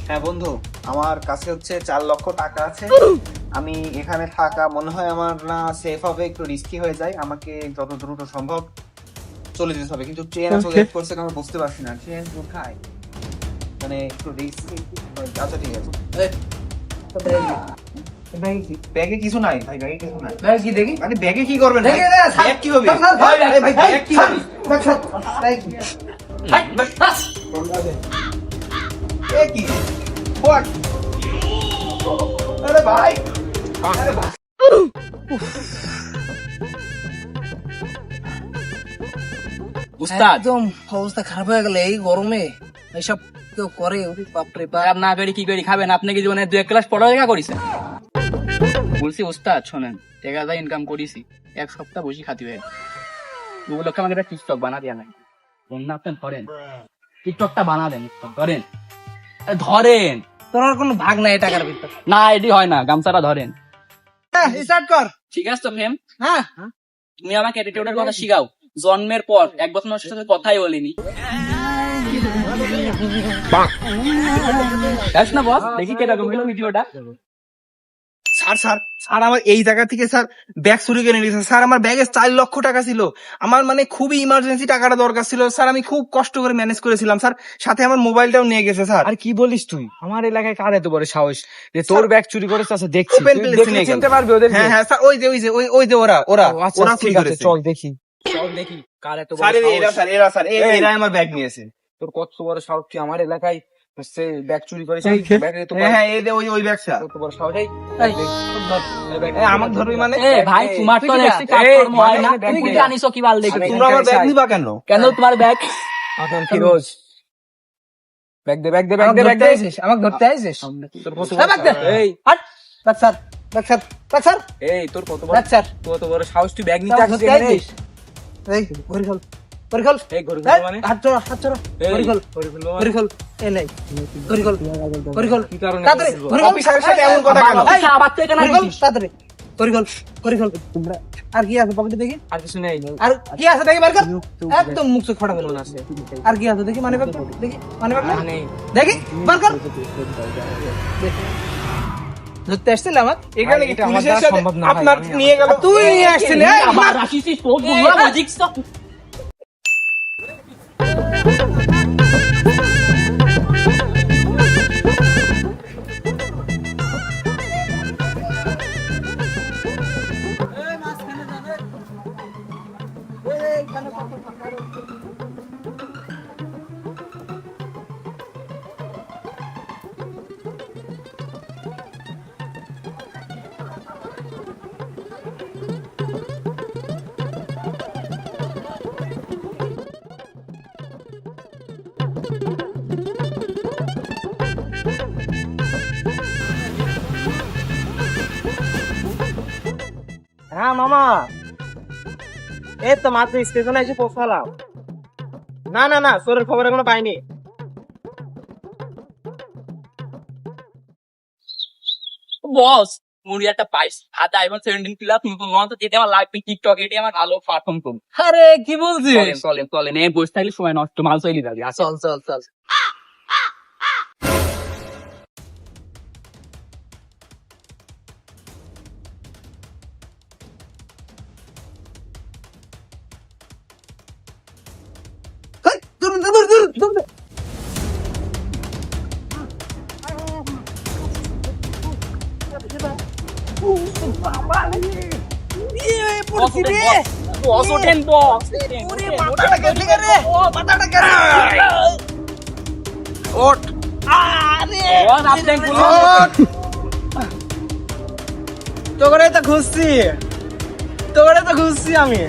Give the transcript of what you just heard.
হ্যাঁ বন্ধু, আমার কাছে হচ্ছে 4 লক্ষ টাকা আছে। আমি এখানে থাকা মনে হয় আমার না সেফ হবে, একটু রিস্কি হয়ে যায়। আমাকে যত দ্রুত সম্ভব চলে যেতে হবে, কিন্তু ট্রেন এত লেট করছে আমি বুঝতে পারছি না ট্রেন কোথায়, মানে একটু রিস্কি। আচ্ছা ঠিক আছে। ব্যাগে কিছু নাই ভাই, ব্যাগে কিছু নাই। ব্যাগ কি দেখি? মানে ব্যাগে কি করবেন? দেখি না, ব্যাগ কি হবে? ভাই, আরে ভাই ব্যাগ কি হবে? এ কি? What? আরে ভাই, আরে ভাই। উস্তাদ একদম অবস্থা খারাপ হয়ে গেল এই গরমে। এইসব কেউ করে? বাপরে বাপ। আর না করি কি করি খাবেন? আপনি কি জীবনে 2 ক্লাস পড়ালেখা করেছেন? বলছি উস্তাদ শোনেন, টাকা যা ইনকাম করেছি 1 সপ্তাহ বসে খাতি হয়ে ওগুলোকে আমাকে একটা টিকটক বানা দেওয়া নাই। বন্যা আপনি ধরেন, টিকটকটা বানা দেন, ধরেন ধরেন। তোর আর কোনো ভাগ নাই এই টাকার ভিতর। না এটি হয় না, গামছাটা ধরেন। স্টার্ট কর। ঠিক আছে তো ফেম, হ্যাঁ, তুমি আমাকে অ্যাটিটিউডের কথা শিখাও। জন্মের পর 1 বছর ওর সাথে কথাই বলিনি। যাস না বস, দেখি কিরকম হলো ভিডিওটা। স্যার স্যার স্যার আমার এই জায়গা থেকে স্যার ব্যাগ চুরি করে নিয়েছে স্যার। আমার ব্যাগে 4 লক্ষ টাকা ছিল। আমার মানে খুবই ইমার্জেন্সি টাকাটা দরকার ছিল স্যার। আমি খুব কষ্ট করে ম্যানেজ করেছিলাম স্যার। সাথে আমার মোবাইলটাও নিয়ে গেছে স্যার। আর কি বলিস তুই? আমার এলাকায় কার এত বড় সাহস যে তোর ব্যাগ চুরি করেছে? আচ্ছা দেখছি, Open তুই place দেখলে নিয়ে গেল। চিনতে পারবি ওদের? হ্যাঁ হ্যাঁ স্যার, ওই যে ওরা ওরা ও, আচ্ছা ওরা ঠিক চুরি আছে, করেছে। চল দেখি। চল দেখি কার এত বড় স্যার এরা সাহস। স্যার এরা স্যার এরা আমার ব্যাগ নিয়েছে। তোর কত বড় সাহস, তুই আমার এলাকায় সে ব্যাগ চুরি করেছে? ব্যাগে তো হ্যাঁ হ্যাঁ এই যে ওই ব্যাগ স্যার। কত বড় সাহস! এই এই, আমাকে ধরবি মানে? এ ভাই তোমার তো দেখছি কাজকর্ম হয় না, তুমি কি জানিস কি বাল দেখি? তোমরা আমার ব্যাগ নিবা কেন? কেন তোমার ব্যাগ? আদম ফিরোজ, ব্যাগ দে, ব্যাগ দে, ব্যাগ আমাকে দে, ব্যাগ ধরতে দে। আইছিস? আমাকে ধরতে আইছিস? তোর কত এই ব্যাগ দে। এই হাট। Bag sir, bag sir, bag sir, এই তোর কত বড় ব্যাগ স্যার। কত বড় সাহস, তুই ব্যাগ নিতে আসছিস ধরতে এখানে? আইছিস? এই ঘড়ি খোল, ঘড়ি খোল। এই ঘড়ি এই, মানে? হাত চড়া, হাত চড়া। এই, ঘড়ি খোল, ঘড়ি খুলবো মানে? ঘড়ি খোল। এই লাই, ঘড়ি খোল, ঘড়ি খোল। কি কারণে তাড়াতাড়ি, খুলবো? ঘড়ি খোল। অফিসারের সাথে এমন কথা কেন? এই, আবার তো এখানে ঘড়ি খোল, আসিস। তাড়াতাড়ি। ঘড়ি খোল, ঘড়ি খোল। আর কি আছে পকেটে দেখি? আর কিছু নেই। আর কি আছে দেখি, বের কর। একদম মুখ চোখ ফাটা বেরোনো আছে। আর কি আছে দেখি? মানি ব্যাগ দেখি, মানি ব্যাগ আর নেই। দেখি, বের কর। ধরতে আসছিল আমার? এখানে কি এটা আমার পুলিশের দ্বারা সাথে সম্ভব না ভাই, আপনার আমি নিয়ে গেল? তুই নিয়ে আসছিলি? এই, আবার আসিস বহুত বুঝলা বুঝিস তো। হ্যাঁ মামা, এই তো মাত্র স্টেশনে এসে পৌঁছালাম। না না না, চোরের খবর এখনো পাইনি। বস মুড়ি একটা পাইস হাতে আইফোন 17 প্লাস নতুন লঞ্চ, যেটা আমার লাগবে টিকটক, এটি আমার ভালো পারফর্ম করবে। আরে কি বলছিস? চলেন চলেন চলেন, এই বসে থাকলে সময় নষ্ট, মাল চলে যাবে। আসো। চল চল চল। হেই, দূর, দূর, দূর, দূর, দূর, দূর। বস ওঠেন, বস ওঠেন, বস ওঠেন, ওঠেন, মাথাটা গেছে কে রে? মাথাটা গেছে। ওঠ বস আপনি বলুন। তোরে তো খুঁজছি আমি।